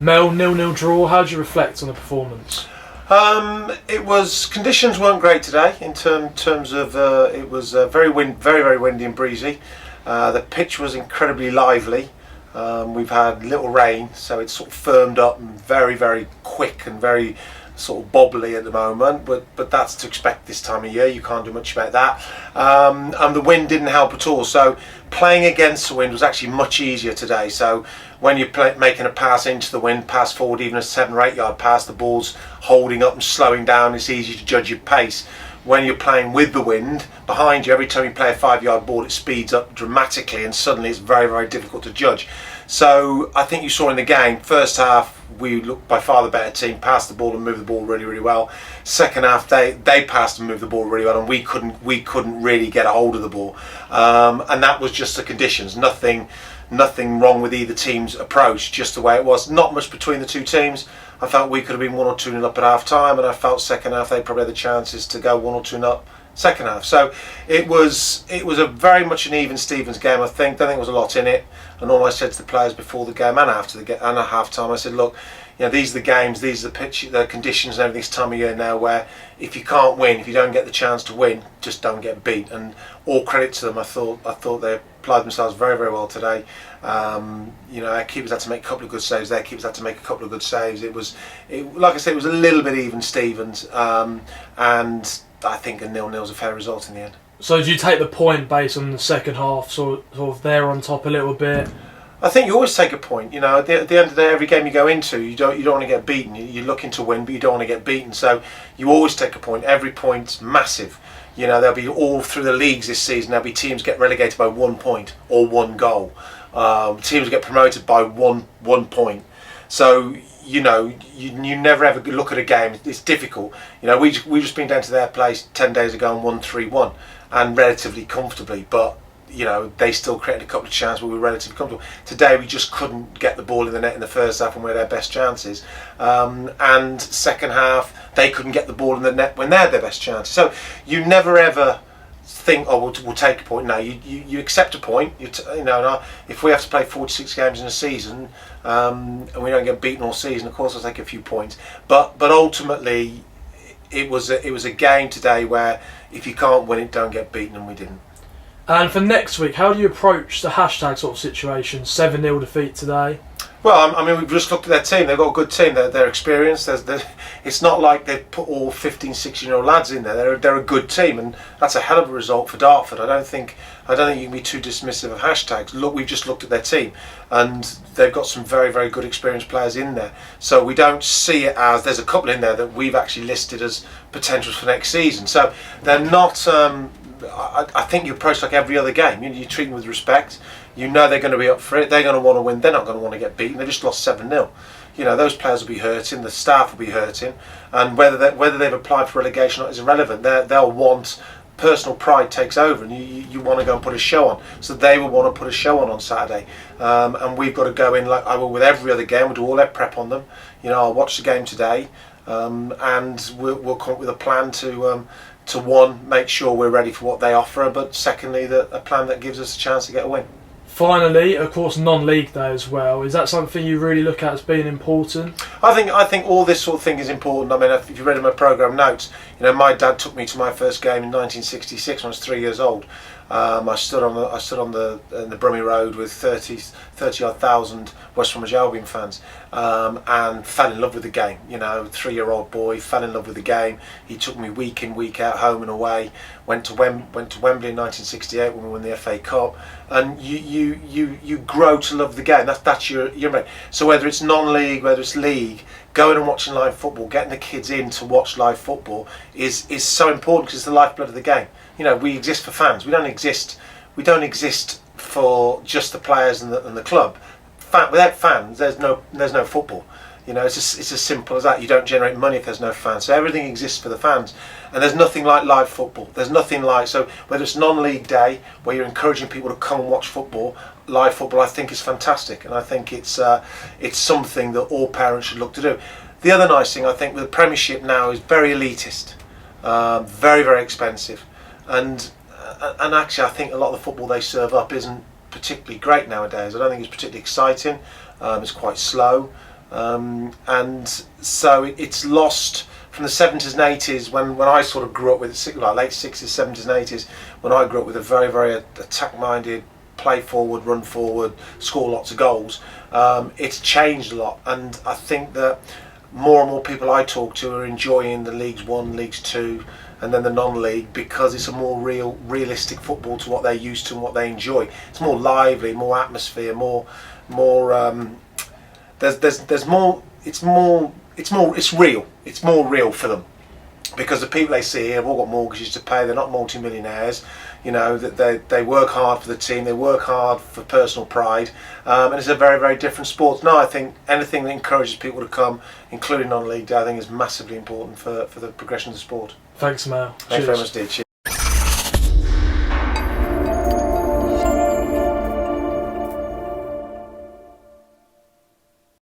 Mel, 0-0 draw. How do you reflect on the performance? Conditions weren't great today in terms of it was very windy and breezy. The pitch was incredibly lively. We've had little rain, so it's sort of firmed up and very quick and very sort of bobbly at the moment, but that's to expect this time of year. You can't do much about that, and the wind didn't help at all, so playing against the wind was actually much easier today. So when you're making a pass into the wind, pass forward, even a 7 or 8 yard pass, the ball's holding up and slowing down, it's easy to judge your pace. When you're playing with the wind behind you, every time you play a 5 yard ball, it speeds up dramatically, and suddenly it's very difficult to judge. So I think you saw in the game, first half we looked by far the better team, passed the ball and moved the ball really well. Second half they passed and moved the ball really well, and we couldn't really get a hold of the ball, and that was just the conditions. Nothing wrong with either team's approach, just the way it was. Not much between the two teams. I felt we could have been 1 or 2 up at half time, and I felt second half they probably had the chances to go 1 or 2 up second half. So it was a very much an even Stevens game. I don't think there was a lot in it, and all I said to the players before the game and after the game and at half time, I said, look, these are the games, these are the pitch, the conditions and everything this time of year now, where if you can't win, if you don't get the chance to win, just don't get beat. And all credit to them. I thought they applied themselves very well today. Our keepers had to make a couple of good saves. Their keepers had to make a couple of good saves. Like I said, it was a little bit even Stevens, and I think a 0-0 is a fair result in the end. So do you take the point based on the second half, sort of they're on top a little bit? I think you always take a point. At the end of the day, every game you go into, you don't want to get beaten. You're looking to win, but you don't want to get beaten. So you always take a point. Every point's massive. There'll be all through the leagues this season. There'll be teams get relegated by 1 point or 1 goal. Teams get promoted by one point. So you never ever look at a game. It's difficult. We just been down to their place 10 days ago and won 3-1, and relatively comfortably. But they still created a couple of chances, but we were relatively comfortable. Today we just couldn't get the ball in the net in the first half when we had their best chances, and second half they couldn't get the ball in the net when they had their best chances. So you never ever think, oh, we'll take a point. No, you accept a point. If we have to play 46 games in a season, and we don't get beaten all season, of course I'll take a few points. But ultimately, it was a game today where if you can't win it, don't get beaten, and we didn't. And for next week, how do you approach the hashtag sort of situation? 7-0 defeat today. Well, we've just looked at their team. They've got a good team. They're experienced. It's not like they've put all 15, 16-year-old lads in there. They're a good team, and that's a hell of a result for Dartford. I don't think you can be too dismissive of hashtags. Look, we've just looked at their team, and they've got some very good experienced players in there. So we don't see it as there's a couple in there that we've actually listed as potentials for next season. So they're not. I think you approach like every other game. You treat them with respect. They're going to be up for it. They're going to want to win. They're not going to want to get beaten. They just lost 7-0. Those players will be hurting. The staff will be hurting, and whether they've applied for relegation or not is irrelevant. They'll want personal pride takes over, and you want to go and put a show on. So they will want to put a show on Saturday, and we've got to go in like I will with every other game. We'll do all that prep on them. I'll watch the game today, and we'll come up with a plan to one, make sure we're ready for what they offer, but secondly, a plan that gives us a chance to get a win. Finally, of course, non-league day as well. Is that something you really look at as being important? I think all this sort of thing is important. If you read in my programme notes, my dad took me to my first game in 1966 when I was 3 years old. I stood on the Brummie Road with 30 odd thousand West Bromwich Albion fans, and fell in love with the game. 3-year-old boy fell in love with the game. He took me week in, week out, home and away. Went to Wembley in 1968 when we won the FA Cup, and you grow to love the game. That's your mate. So whether it's non-league, whether it's league, going and watching live football, getting the kids in to watch live football is so important because it's the lifeblood of the game. We exist for fans. We don't exist for just the players and the club. Without fans, there's no football. It's as simple as that. You don't generate money if there's no fans. So everything exists for the fans, and there's nothing like live football. There's nothing like, so whether it's non-league day where you're encouraging people to come and watch football, live football, I think is fantastic, and I think it's something that all parents should look to do. The other nice thing I think with the Premiership now is very elitist, very expensive. And actually, I think a lot of the football they serve up isn't particularly great nowadays. I don't think it's particularly exciting. It's quite slow. and so it's lost from the 70s and 80s when I sort of grew up with it, like late 60s, 70s and 80s, when I grew up with a very, very attack-minded, play forward, run forward, score lots of goals. It's changed a lot, and I think that more and more people I talk to are enjoying the Leagues 1, Leagues 2 and then the non-league, because it's a more realistic football to what they're used to and what they enjoy. It's more lively, more atmosphere, more there's more, it's real. It's more real for them, because the people they see here have all got mortgages to pay. They're not multi-millionaires. You know, that they work hard for the team. They work hard for personal pride, and it's a very, very different sport. No, I think anything that encourages people to come, including non-league day, I think is massively important for the progression of the sport. Thanks, Mel. Thanks very much, Dee.